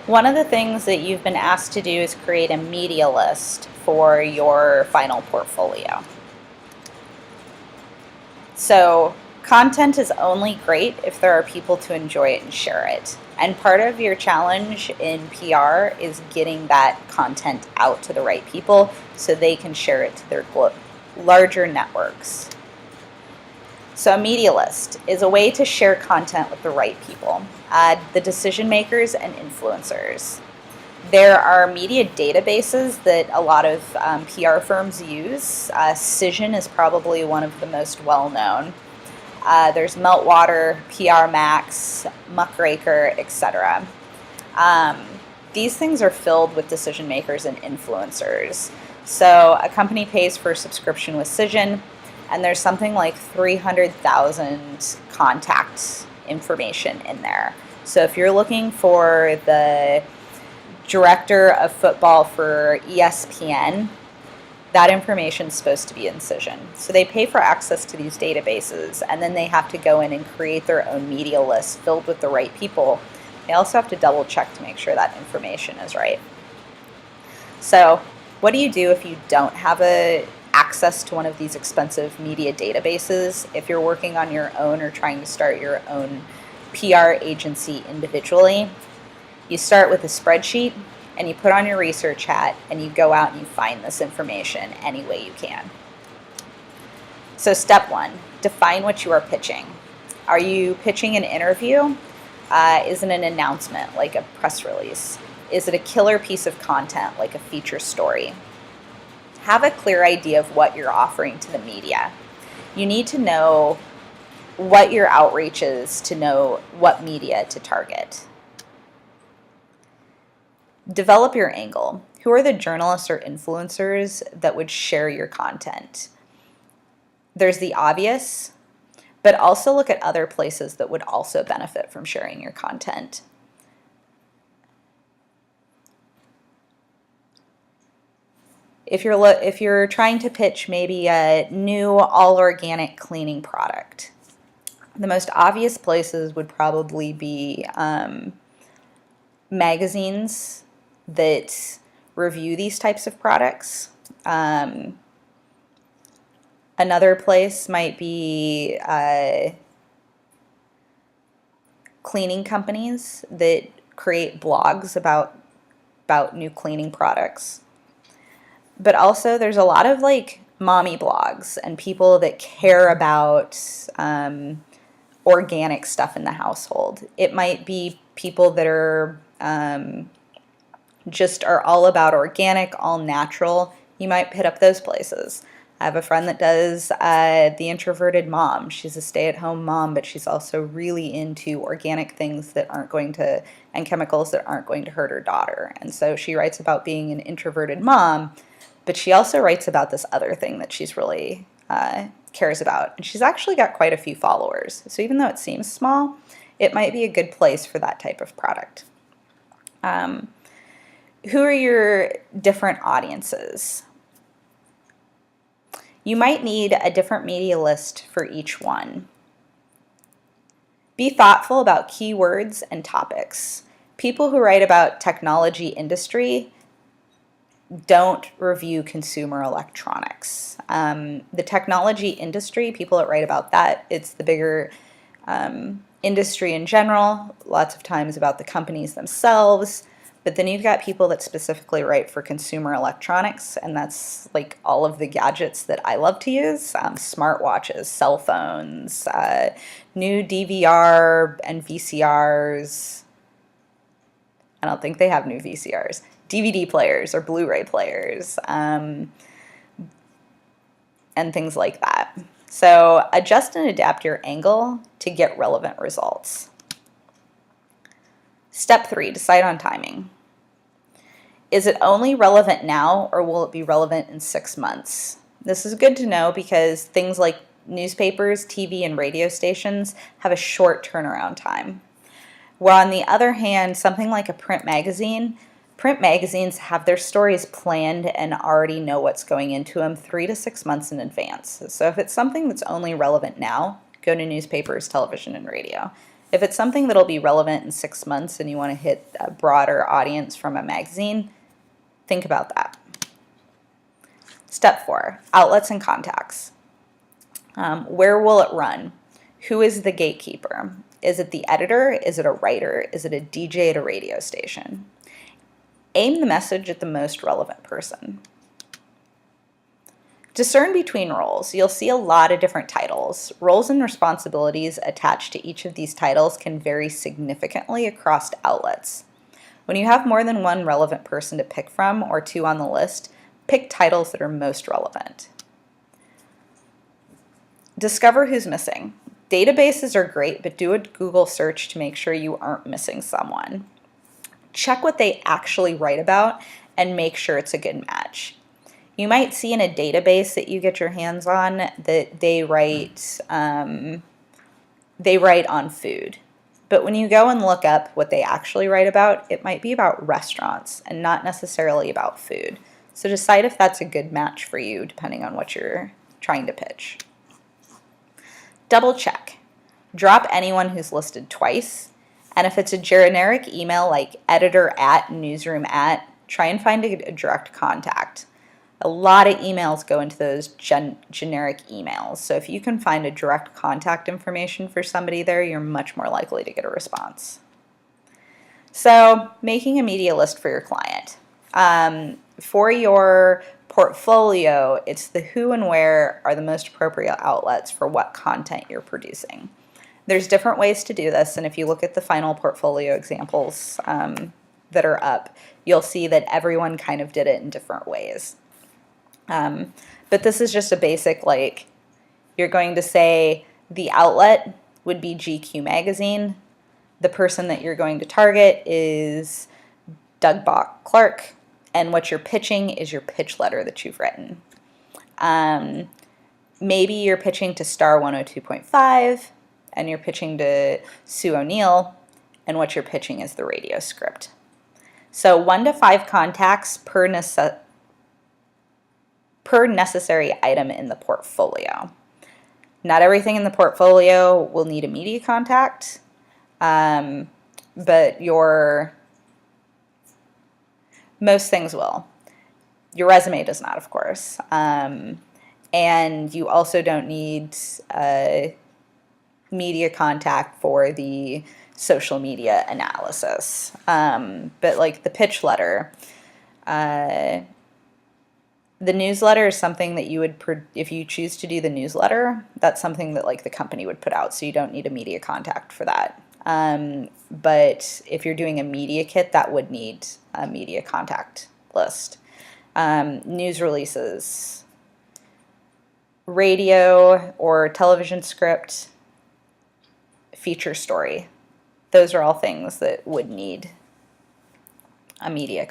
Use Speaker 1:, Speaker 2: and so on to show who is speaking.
Speaker 1: One of the things that you've been asked to do is create a media list for your final portfolio. So, content is only great if there are people to enjoy it and share it. And part of your challenge in PR is getting that content out to the right people so they can share it to their larger networks. So a media list is a way to share content with the right people, the decision makers and influencers. There are media databases that a lot of PR firms use. Cision is probably one of the most well-known. There's Meltwater, PR Max, Muckraker, etc. These things are filled with decision makers and influencers. So a company pays for a subscription with Cision, and there's something like 300,000 contact information in there. So if you're looking for the director of football for ESPN, that information is supposed to be in Cision. So they pay for access to these databases, and then they have to go in and create their own media list filled with the right people. They also have to double check to make sure that information is right. So what do you do if you don't have access to one of these expensive media databases? If you're working on your own or trying to start your own PR agency individually, you start with a spreadsheet and you put on your research hat and you go out and you find this information any way you can. So step one, define what you are pitching. Are you pitching an interview? Is it an announcement like a press release? Is it a killer piece of content like a feature story? Have a clear idea of what you're offering to the media. You need to know what your outreach is to know what media to target. Develop your angle. Who are the journalists or influencers that would share your content? There's the obvious, but also look at other places that would also benefit from sharing your content. If you're trying to pitch maybe a new all-organic cleaning product, the most obvious places would probably be magazines that review these types of products. Another place might be cleaning companies that create blogs about new cleaning products. But also there's a lot of like mommy blogs and people that care about organic stuff in the household. It might be people that are just are all about organic, all natural. You might hit up those places. I have a friend that does The Introverted Mom. She's a stay-at-home mom, but she's also really into organic things that aren't going to, and chemicals that aren't going to hurt her daughter. And so she writes about being an introverted mom, but she also writes about this other thing that she's really cares about. And she's actually got quite a few followers. So even though it seems small, it might be a good place for that type of product. Who are your different audiences? You might need a different media list for each one. Be thoughtful about keywords and topics. People who write about technology industry don't review consumer electronics. The technology industry, people that write about that, it's the bigger industry in general, lots of times about the companies themselves. But then you've got people that specifically write for consumer electronics, and that's like all of the gadgets that I love to use, smartwatches, cell phones, new DVR and VCRs. I don't think they have new VCRs. DVD players or Blu-ray players, and things like that. So adjust and adapt your angle to get relevant results. Step 3, decide on timing. Is it only relevant now, or will it be relevant in 6 months? This is good to know because things like newspapers, TV, and radio stations have a short turnaround time. Where on the other hand, something like a print magazines have their stories planned and already know what's going into them 3 to 6 months in advance. So if it's something that's only relevant now, go to newspapers, television, and radio. If it's something that'll be relevant in 6 months and you want to hit a broader audience from a magazine, think about that. Step 4, outlets and contacts. Where will it run? Who is the gatekeeper? Is it the editor? Is it a writer? Is it a DJ at a radio station? Aim the message at the most relevant person. Discern between roles. You'll see a lot of different titles. Roles and responsibilities attached to each of these titles can vary significantly across outlets. When you have more than one relevant person to pick from or 2 on the list, pick titles that are most relevant. Discover who's missing. Databases are great, but do a Google search to make sure you aren't missing someone. Check what they actually write about and make sure it's a good match. You might see in a database that you get your hands on that they write on food. But when you go and look up what they actually write about, it might be about restaurants and not necessarily about food. So decide if that's a good match for you depending on what you're trying to pitch. Double check. Drop anyone who's listed twice. And if it's a generic email like editor at, newsroom at, try and find a direct contact. A lot of emails go into those generic emails. So if you can find a direct contact information for somebody there, you're much more likely to get a response. So making a media list for your client. For your portfolio, it's the who and where are the most appropriate outlets for what content you're producing. There's different ways to do this, and if you look at the final portfolio examples that are up, you'll see that everyone kind of did it in different ways. But this is just a basic, like, you're going to say the outlet would be GQ magazine. The person that you're going to target is Doug Bach Clark, and what you're pitching is your pitch letter that you've written. Maybe you're pitching to Star 102.5, and you're pitching to Sue O'Neill, and what you're pitching is the radio script. So 1 to 5 contacts per necessary item in the portfolio. Not everything in the portfolio will need a media contact, but most things will. Your resume does not, of course. And you also don't need a media contact for the social media analysis. But like the pitch letter, the newsletter is something that you would, if you choose to do the newsletter, that's something that like the company would put out, so you don't need a media contact for that. But if you're doing a media kit, that would need a media contact list. News releases, radio or television script, feature story. Those are all things that would need a media